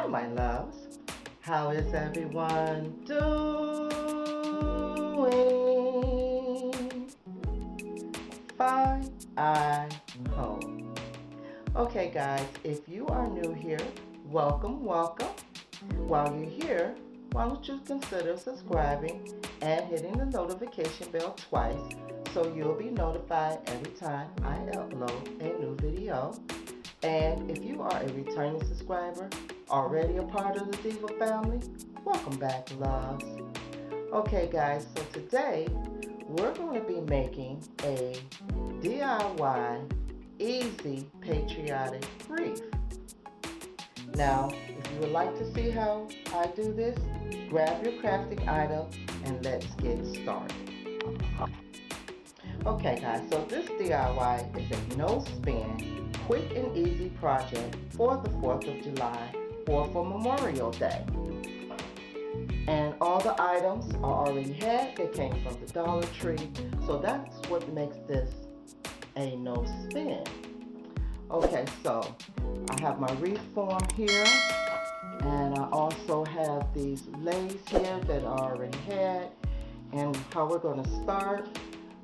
my loves. How is everyone doing? Fine, I hope. Okay, guys, if you are new here, welcome, welcome. While you're here, why don't you consider subscribing and hitting the notification bell twice so you'll be notified every time I upload a new video. And if you are a returning subscriber, already a part of the Diva family, welcome back, loves. Okay, guys, so today we're going to be making a DIY easy patriotic wreath. Now, if you would like to see how I do this, grab your crafting item and let's get started. Okay, guys, so this DIY is a no-spin, quick and easy project for the 4th of July or for Memorial Day. And all the items are already had. They came from the Dollar Tree. So that's what makes this a no-spin. Okay, so I have my Wreath Form here. And I also have these leis here that I already had. And how we're going to start,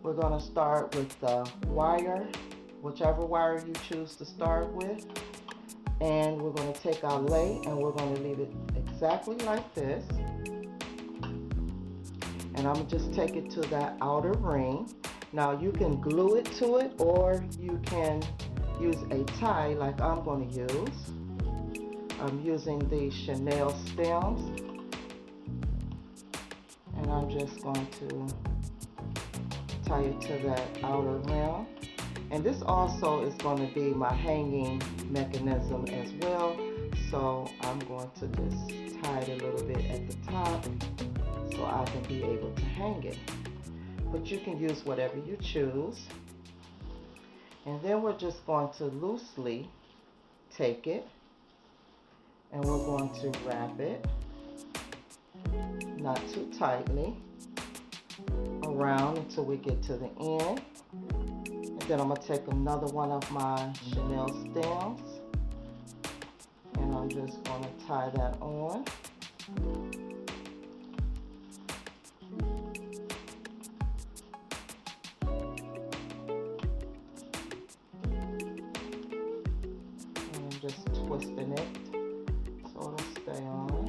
we're going to start with the wire, whichever wire you choose to start with. And we're going to take our lei and we're going to leave it exactly like this. And I'm going to just take it to that outer ring. Now you can glue it to it or you can use a tie like I'm going to use. I'm using the chenille stems. And I'm just going to tie it to that outer rim. And this also is going to be my hanging mechanism as well. So I'm going to just tie it a little bit at the top so I can be able to hang it. But you can use whatever you choose. And then we're just going to loosely take it and we're going to wrap it, not too tightly, around until we get to the end. And then I'm going to take another one of my chenille stems and I'm just going to tie that on. Just twisting it so it'll stay on.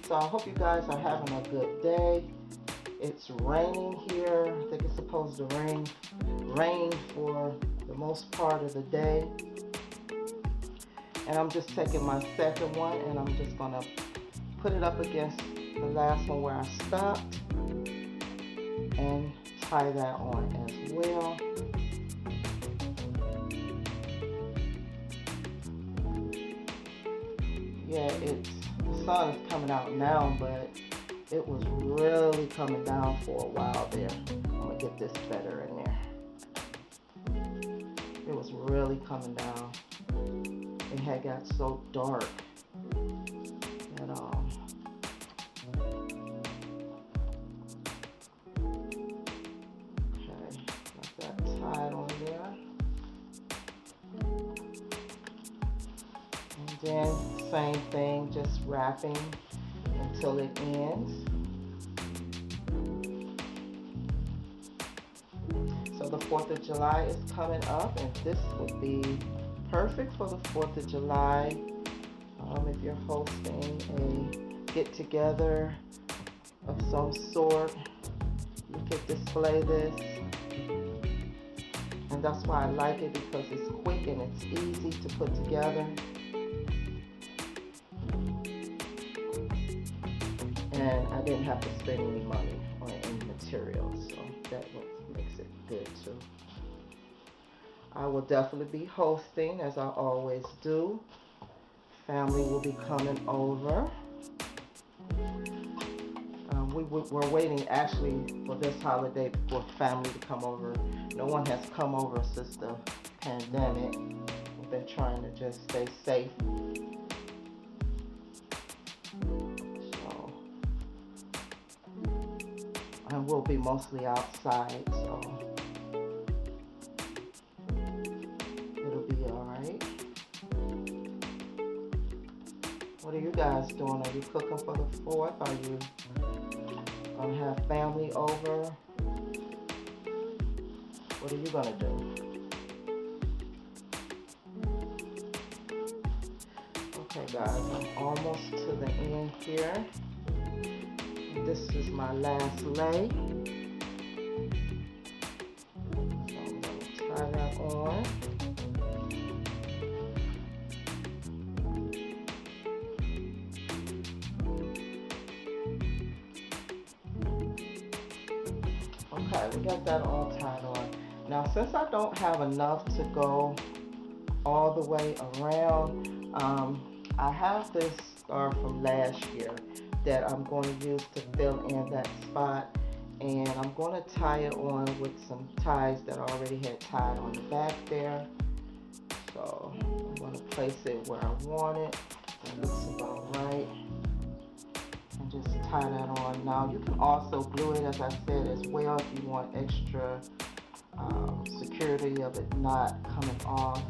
So I hope you guys are having a good day. It's raining here. I think it's supposed to rain for the most part of the day. And I'm just taking my second one and I'm just going to put it up against the last one where I stopped and tie that on as well. Yeah, the sun is coming out now, but it was really coming down for a while there. I'm gonna get this better in there. It was really coming down. It had got so dark that okay, got that tied on there. And then same thing, just wrapping until it ends. So the 4th of July is coming up and this would be perfect for the 4th of July. If you're hosting a get-together of some sort, you could display this. And that's why I like it, because it's quick and it's easy to put together. And I didn't have to spend any money on any materials, so that makes it good too. I will definitely be hosting, as I always do. Family will be coming over. We're waiting actually for this holiday for family to come over. No one has come over since the pandemic. We've been trying to just stay safe. And we'll be mostly outside, so it'll be alright. doing? Are you cooking for the 4th? Are you gonna have family over? What are you gonna do? Okay guys, I'm almost to the end here. This is my last lay. So I'm gonna tie that on. Okay, we got that all tied on. Now, since I don't have enough to go all the way around, I have this scarf from last year that I'm going to use to fill in that spot, and I'm going to tie it on with some ties that I already had tied on the back there. So I'm going to place it where I want it. It looks about right. And just tie that on. Now you can also glue it, as I said, as well, if you want extra security of it not coming off.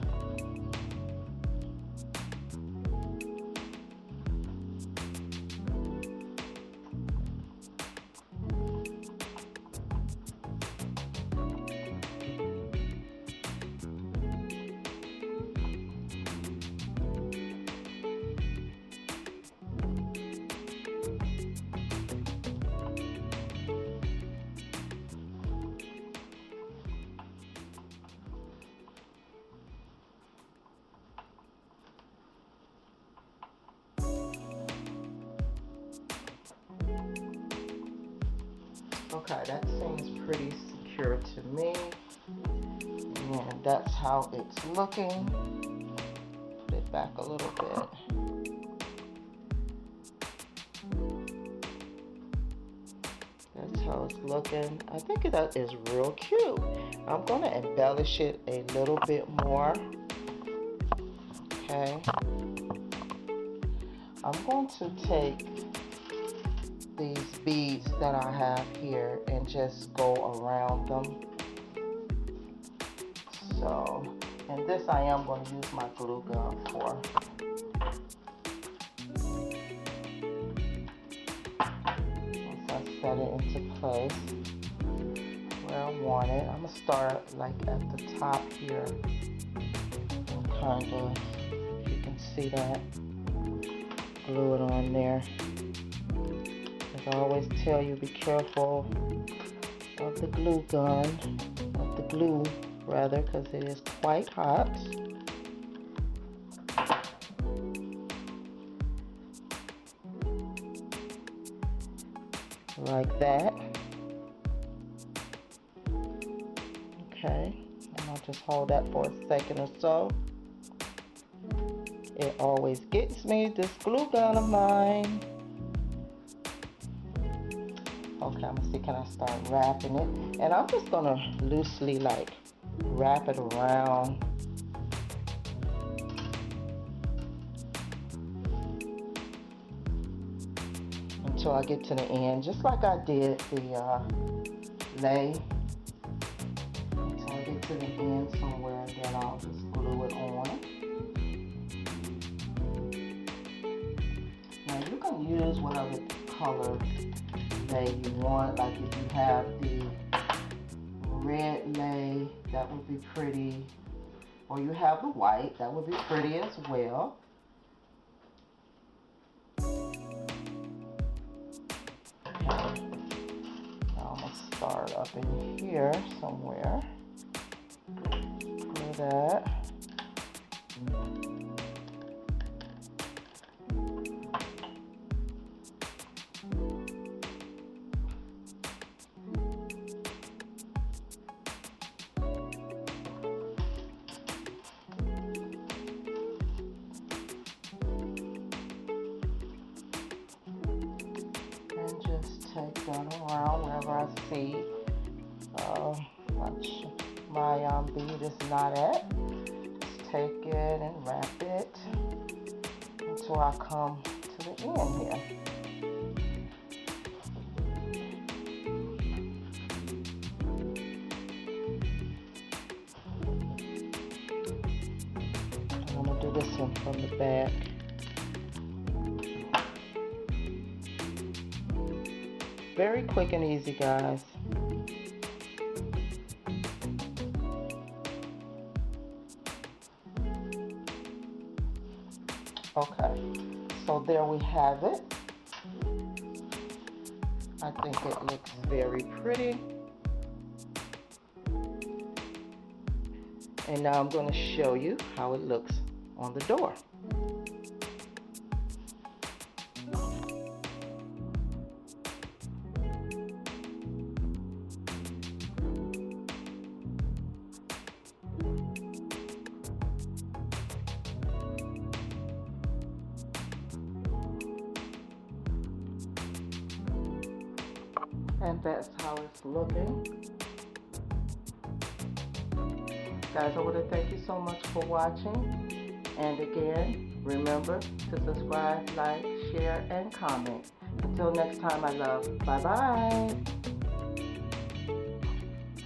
Okay, that seems pretty secure to me, and that's how it's looking. Put it back a little bit. That's how it's looking. I think that is real cute. I'm going to embellish it a little bit more. Okay. I'm going to take these beads that I have here and just go around them. So, and this I am going to use my glue gun for. Once I set it into place where I want it, I'm going to start like at the top here and kind of, if you can see that, glue it on there. As I always tell you, be careful of the glue gun, of the glue rather, because it is quite hot. Like that. Okay, and I'll just hold that for a second or so. It always gets me, this glue gun of mine. Okay, I'm gonna see, can I start wrapping it? And I'm just gonna loosely like wrap it around. Until I get to the end, just like I did the lay. Until I get to the end somewhere, and then I'll just glue it on. Now you can use whatever color lay you want. Like if you have the red lay, that would be pretty, or you have the white, that would be pretty as well. Okay. Now I'm gonna start up in here somewhere. Do that. Take that around wherever I see my bead is not at. Just take it and wrap it until I come to the end here. I'm going to do this one from the back. Very quick and easy, guys. Okay, so there we have it. I think it looks very pretty. And now I'm going to show you how it looks on the door. And that's how it's looking. Guys, I want to thank you so much for watching. And again, remember to subscribe, like, share, and comment. Until next time, my love. Bye-bye.